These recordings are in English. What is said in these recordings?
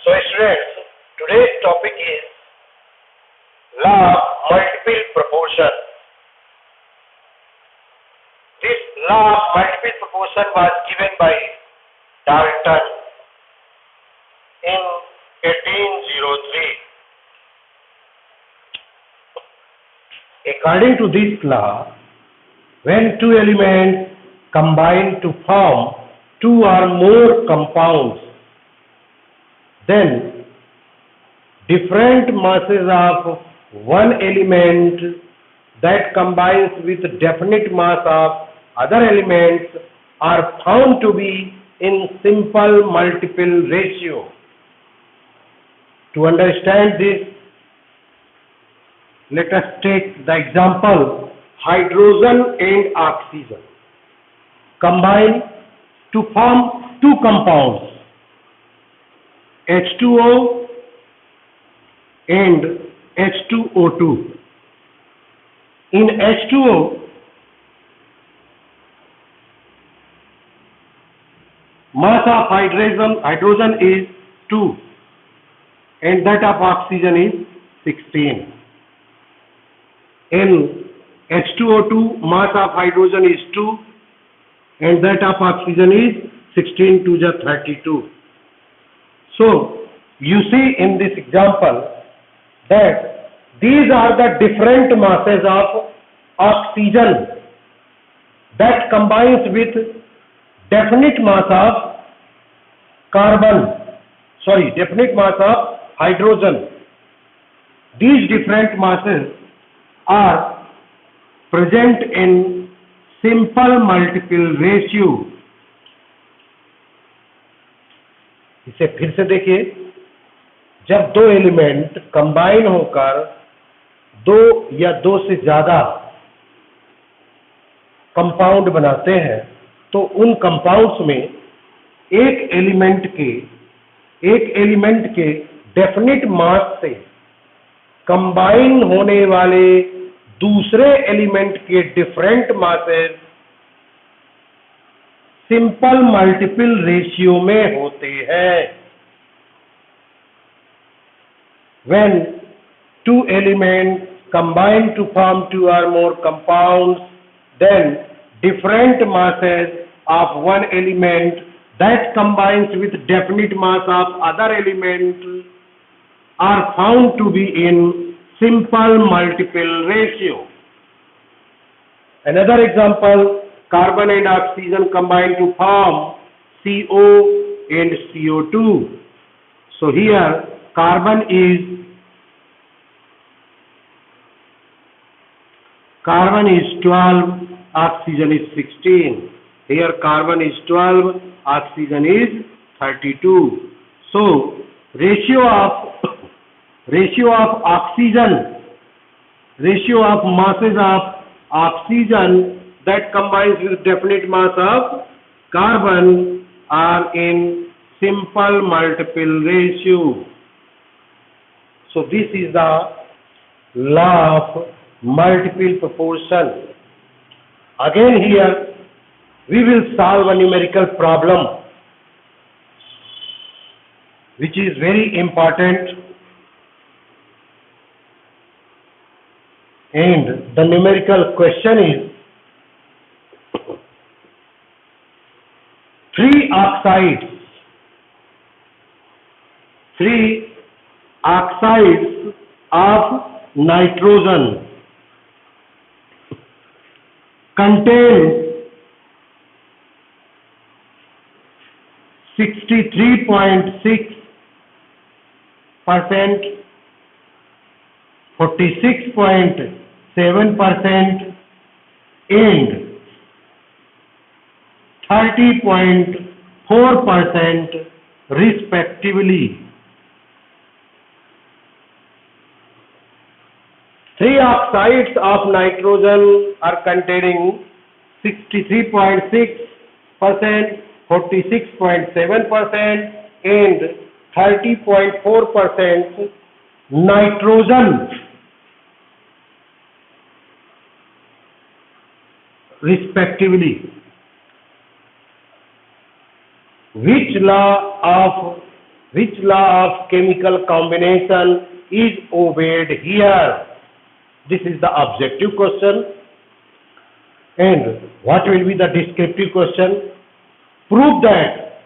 So students, today's topic is law of multiple proportion. This law of multiple proportion was given by Dalton in 1803. According to this law, when two elements combine to form two or more compounds, then different masses of one element that combines with definite mass of other elements are found to be in simple multiple ratio. To understand this, let us take the example hydrogen and oxygen combine to form two compounds, H2O and H2O2. In H2O, mass of hydrogen is 2 and that of oxygen is 16. In H2O2, mass of hydrogen is 2 and that of oxygen is 16 to the 32. So, you see in this example that these are the different masses of oxygen that combines with definite mass of definite mass of hydrogen. These different masses are present in simple multiple ratio. इसे फिर से देखिए, जब दो element combine होकर दो या दो से ज्यादा कंपाउंड बनाते हैं तो उन कंपाउंड्स में एक एलिमेंट के डेफिनिट मास से कंबाइन होने वाले दूसरे एलिमेंट के different masses simple multiple ratio में होते हैं. When two elements combine to form two or more compounds, then different masses of one element that combines with definite mass of other element are found to be in simple multiple ratio. Another example, carbon and oxygen combine to form CO and CO2. So here carbon is 12, oxygen is 16. Here carbon is 12, oxygen is 32. So ratio of masses of oxygen that combines with definite mass of carbon are in simple multiple ratio. So this is the law of multiple proportion. Again here we will solve a numerical problem which is very important, and the numerical question is three oxides of nitrogen contain 63.6%, 46.7% and 30.4% respectively. Three oxides of nitrogen are containing 63.6%, 46.7% and 30.4% nitrogen respectively. Which law of Which law of chemical combination is obeyed here? This is the objective question. And what will be the descriptive question? Prove that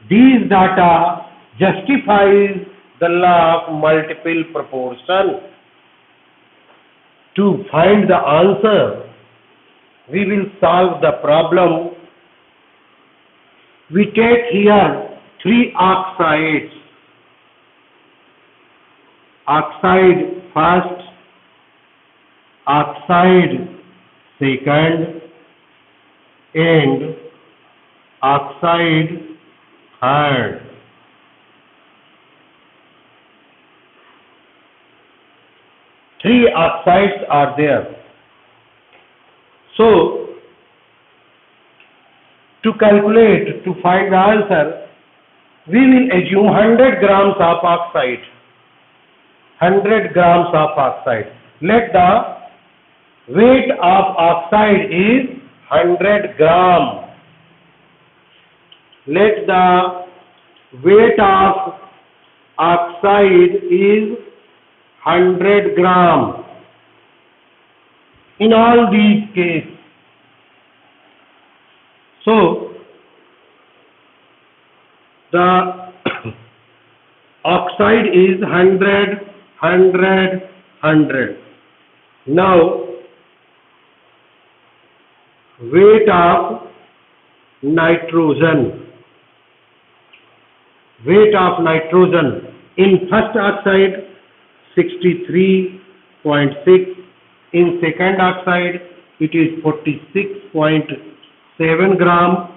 these data justifies the law of multiple proportion. To find the answer, we will solve the problem. We take here 3 oxides. Oxide first, oxide second, and oxide third. Three oxides are there. So, to calculate, to find the answer, we will assume 100 grams of oxide. 100 grams of oxide. Let the weight of oxide is 100 gram. Let the weight of oxide is 100 gram. In all these cases, so the oxide is 100, 100, 100. Now, weight of nitrogen. Weight of nitrogen in first oxide 63.6. In second oxide it is 46.7 gram.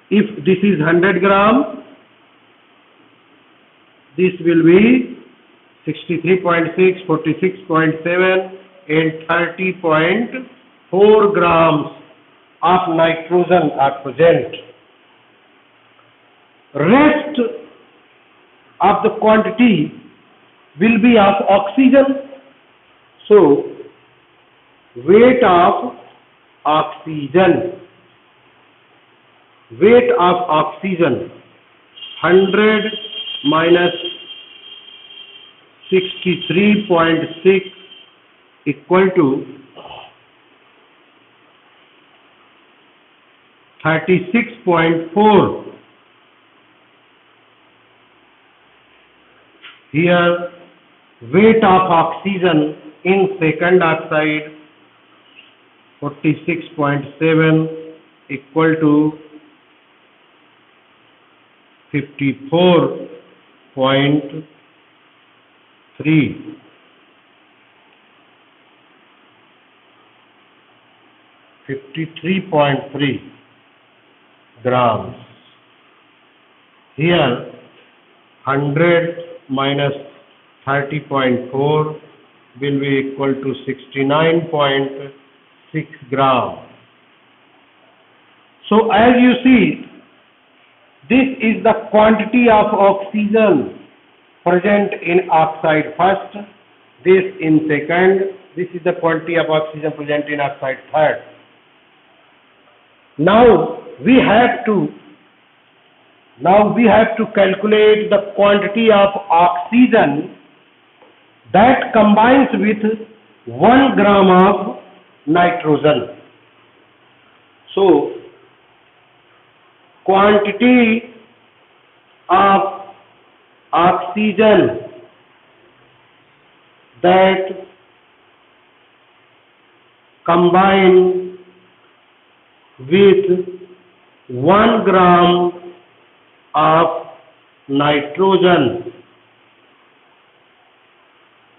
If this is 100 gram, this will be 63.6, 46.7 and 30.4 grams of nitrogen are present. Rest of the quantity will be of oxygen. So, weight of oxygen. Weight of oxygen 100 minus 63.6 equal to 36.4. Here weight of oxygen in second oxide 46.7 equal to 54.3. 53.3 grams. Here 100 minus 30.4 will be equal to 69.6 grams. So as you see, this is the quantity of oxygen present in oxide first, this in second, this is the quantity of oxygen present in oxide third. Now we have to calculate the quantity of oxygen that combines with 1 gram of nitrogen. So, quantity of oxygen that combine with 1 gram of nitrogen.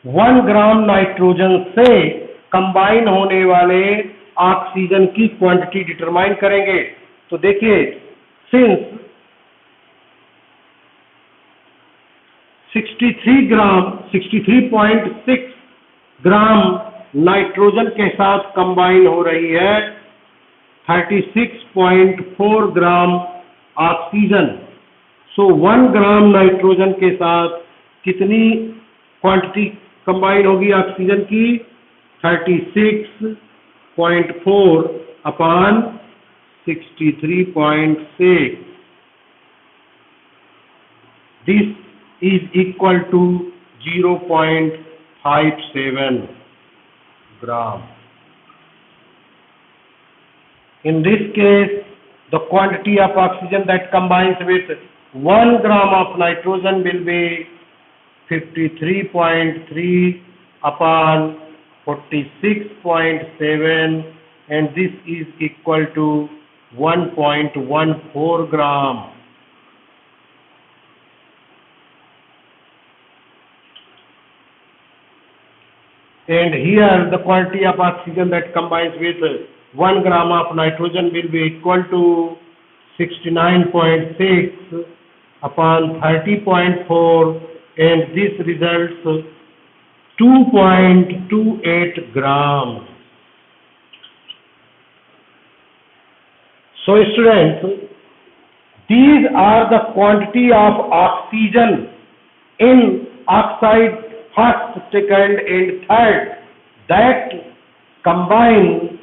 1 gram nitrogen से combine होने वाले oxygen की quantity determine करेंगे। तो देखिए, since 63.6 gram nitrogen के साथ combine हो रही है 36.4 ग्राम ऑक्सीजन। सो 1 ग्राम नाइट्रोजन के साथ कितनी क्वांटिटी कंबाइन होगी ऑक्सीजन की? 36.4 upon 63.6 This is equal to 0.57 gram. In this case, the quantity of oxygen that combines with 1 gram of nitrogen will be 53.3 upon 46.7, and this is equal to 1.14 gram. And here the quantity of oxygen that combines with 1 gram of nitrogen will be equal to 69.6 upon 30.4, and this results 2.28 grams. So students, these are the quantity of oxygen in oxide first, second and third that combine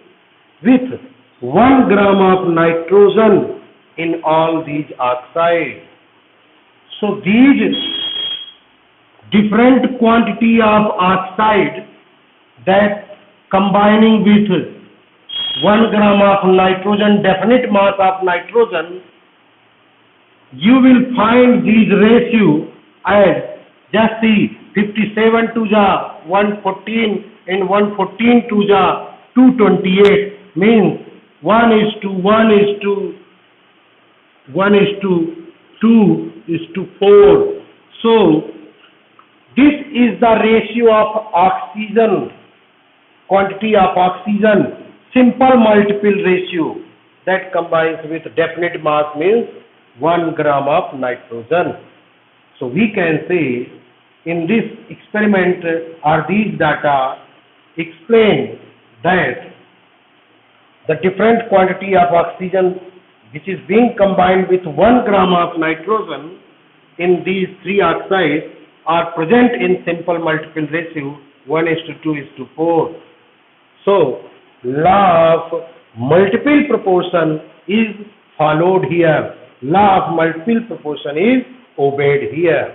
with 1 gram of nitrogen in all these oxides. So these different quantity of oxide that combining with 1 gram of nitrogen, definite mass of nitrogen, you will find these ratio as, just see, 57 to the 114 and 114 to the 228, means 1:2:4. So this is the ratio of oxygen, quantity of oxygen, simple multiple ratio that combines with definite mass, means 1 gram of nitrogen. So we can say in this experiment or these data explain that the different quantity of oxygen which is being combined with 1 gram of nitrogen in these three oxides are present in simple multiple ratio 1:2:4. So law of multiple proportion is followed here. Law of multiple proportion is obeyed here.